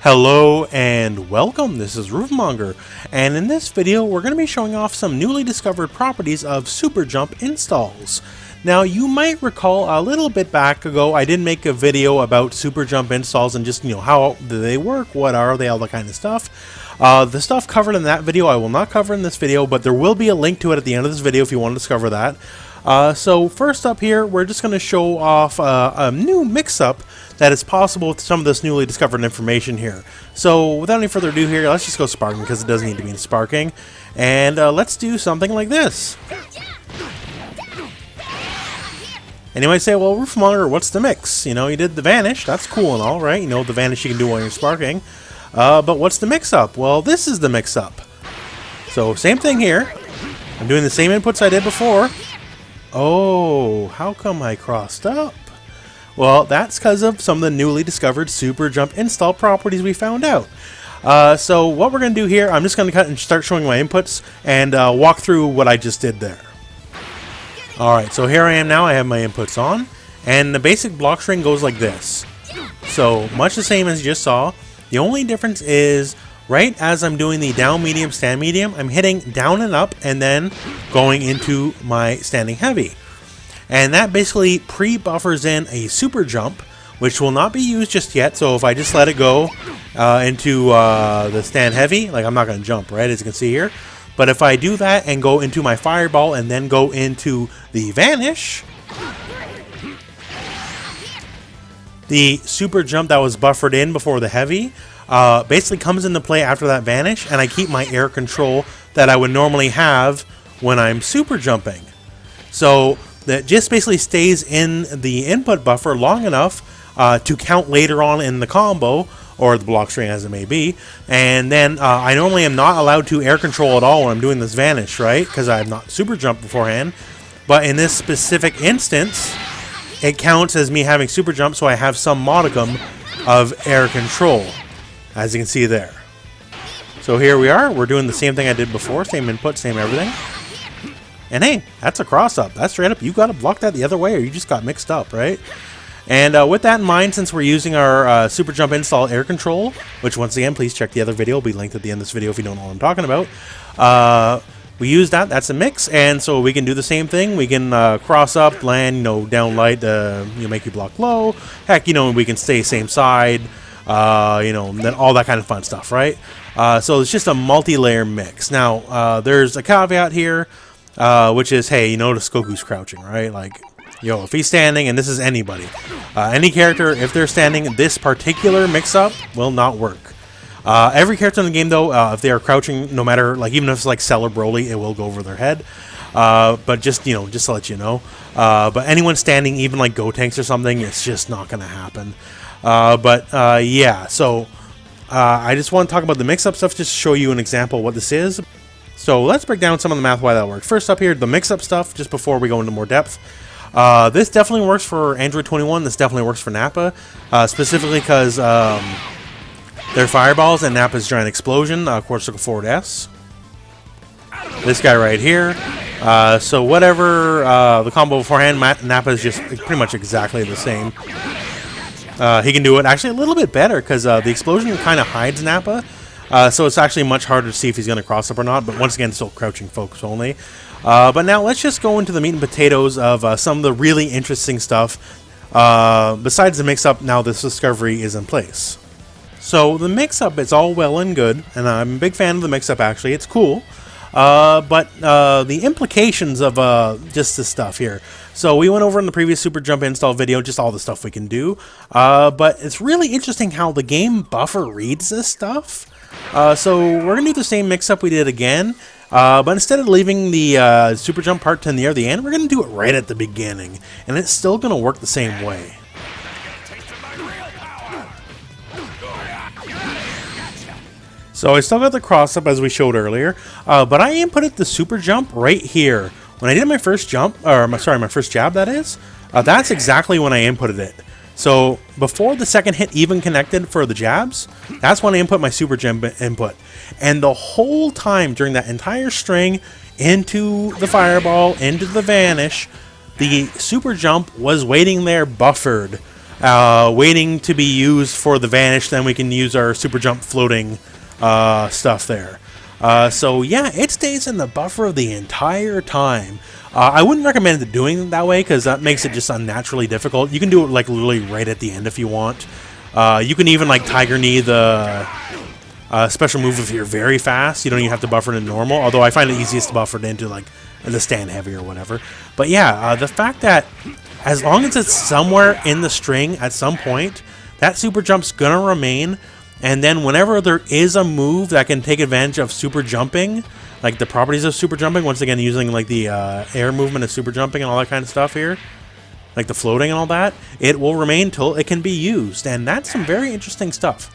Hello and welcome, this is Rooflemonger, and in this video we're going to be showing off some newly discovered properties of super jump installs. Now you might recall a little bit back ago I did make a video about super jump installs and just how do they work, what are they, all that kind of stuff. The stuff covered in that video I will not cover in this video, but there will be a link to it at the end of this video if you want to discover that. So first up here, we're just going to show off a new mix-up that is possible with some of this newly discovered information here. So without any further ado here, let's just go sparking because it does need to be in sparking. And let's do something like this. And you might say, well, Rooflemonger, what's the mix? You did the vanish, that's cool and all, right? The vanish you can do while you're sparking. But what's the mix-up? Well, this is the mix-up. So same thing here. I'm doing the same inputs I did before. Oh, how come I crossed up? Well, that's because of some of the newly discovered super jump install properties we found out. So what we're going to do here, I'm just going to cut and start showing my inputs and walk through what I just did there. Alright, so here I am now, I have my inputs on, and the basic block string goes like this. So much the same as you just saw. The only difference is right as I'm doing the down medium, stand medium, I'm hitting down and up and then going into my standing heavy. And that basically pre-buffers in a super jump, which will not be used just yet. So if I just let it go into the stand heavy, like I'm not going to jump, right, as you can see here. But if I do that and go into my fireball and then go into the vanish, the super jump that was buffered in before the heavy basically comes into play after that vanish, and I keep my air control that I would normally have when I'm super jumping. So that just basically stays in the input buffer long enough to count later on in the combo, or the block string as it may be. And then I normally am not allowed to air control at all when I'm doing this vanish, right? Because I have not super jumped beforehand. But in this specific instance, it counts as me having super jump, so I have some modicum of air control, as you can see there. So here we are, we're doing the same thing I did before, same input, same everything. And hey, that's a cross-up. That's straight up. You got to block that the other way or you just got mixed up, right? And with that in mind, since we're using our Super Jump Install Air Control, which once again, please check the other video. It'll be linked at the end of this video if you don't know what I'm talking about. We use that. That's a mix. And so we can do the same thing. We can cross up, land, down light, make you block low. Heck, we can stay same side, and then all that kind of fun stuff, right? So it's just a multi-layer mix. Now, there's a caveat here. Which is, hey, notice Goku's crouching, right? Like, if he's standing, and this is anybody, any character, if they're standing, this particular mix-up will not work. Every character in the game, though, if they are crouching, no matter, even if it's like Cell or Broly, it will go over their head. But just to let you know. But anyone standing, even like Gotenks or something, it's just not going to happen. Yeah, so I just want to talk about the mix-up stuff, just to show you an example of what this is. So let's break down some of the math why that works. First up here, the mix-up stuff, just before we go into more depth. This definitely works for Android 21. This definitely works for Nappa, specifically because they're fireballs and Nappa's giant explosion, Quarter Circle Forward S. This guy right here. So whatever the combo beforehand, Nappa is just pretty much exactly the same. He can do it actually a little bit better because the explosion kind of hides Nappa. So it's actually much harder to see if he's going to cross up or not, but once again, still crouching folks only. But now let's just go into the meat and potatoes of some of the really interesting stuff. Besides the mix-up, now this discovery is in place. So the mix-up, it's all well and good, and I'm a big fan of the mix-up actually, it's cool. But the implications of just this stuff here. So we went over in the previous Super Jump install video, just all the stuff we can do. But it's really interesting how the game buffer reads this stuff. So we're going to do the same mix-up we did again, but instead of leaving the super jump part to near the end, we're going to do it right at the beginning, and it's still going to work the same way. So I still got the cross-up as we showed earlier, but I inputted the super jump right here. When I did my first jump, or my first jab that is, that's exactly when I inputted it. So before the second hit even connected for the jabs, that's when I input my super jump input. And the whole time during that entire string into the fireball, into the vanish, the super jump was waiting there buffered waiting to be used for the vanish. Then we can use our super jump floating stuff there. So yeah, it stays in the buffer the entire time. I wouldn't recommend doing it that way because that makes it just unnaturally difficult. You can do it like literally right at the end if you want. You can even like Tiger Knee the special move if you're very fast. You don't even have to buffer it in normal, although I find it easiest to buffer it into like the stand heavy or whatever. But yeah, the fact that as long as it's somewhere in the string at some point, that super jump's gonna remain. And then whenever there is a move that can take advantage of super jumping, like the properties of super jumping, once again using like the air movement of super jumping and all that kind of stuff here, like the floating and all that, it will remain till it can be used. And that's some very interesting stuff.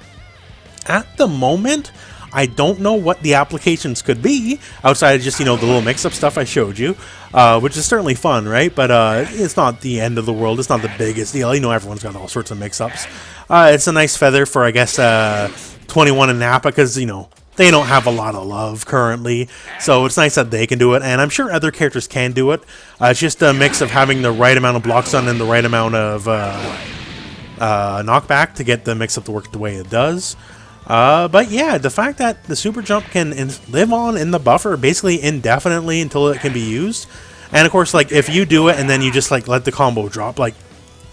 At the moment, I don't know what the applications could be outside of just, you know, the little mix-up stuff I showed you, which is certainly fun, right? But it's not the end of the world. It's not the biggest deal. You know, everyone's got all sorts of mix-ups. It's a nice feather for, I guess, 21 and Napa because, you know, they don't have a lot of love currently. So it's nice that they can do it, and I'm sure other characters can do it. It's just a mix of having the right amount of blocks on and the right amount of knockback to get the mix-up to work the way it does. But yeah, the fact that the super jump can live on in the buffer basically indefinitely until it can be used, and of course, like if you do it and then you just like let the combo drop, like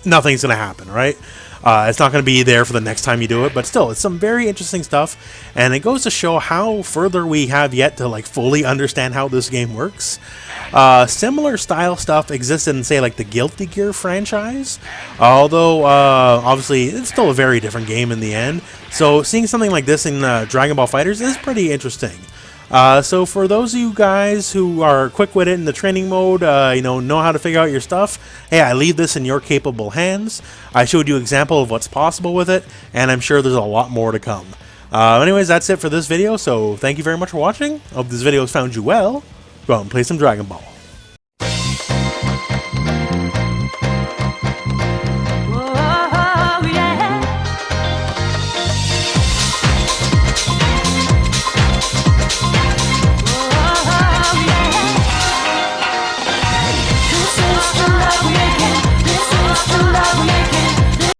nothing's gonna happen, right? It's not gonna be there for the next time you do it, but still, it's some very interesting stuff, and it goes to show how further we have yet to like fully understand how this game works. Similar style stuff existed in, say, like the Guilty Gear franchise, although obviously it's still a very different game in the end. So seeing something like this in Dragon Ball FighterZ is pretty interesting. So for those of you guys who are quick-witted in the training mode, you know how to figure out your stuff, hey, I leave this in your capable hands. I showed you an example of what's possible with it, and I'm sure there's a lot more to come. Anyways, that's it for this video, so thank you very much for watching. I hope this video has found you well. Go out and play some Dragon Ball.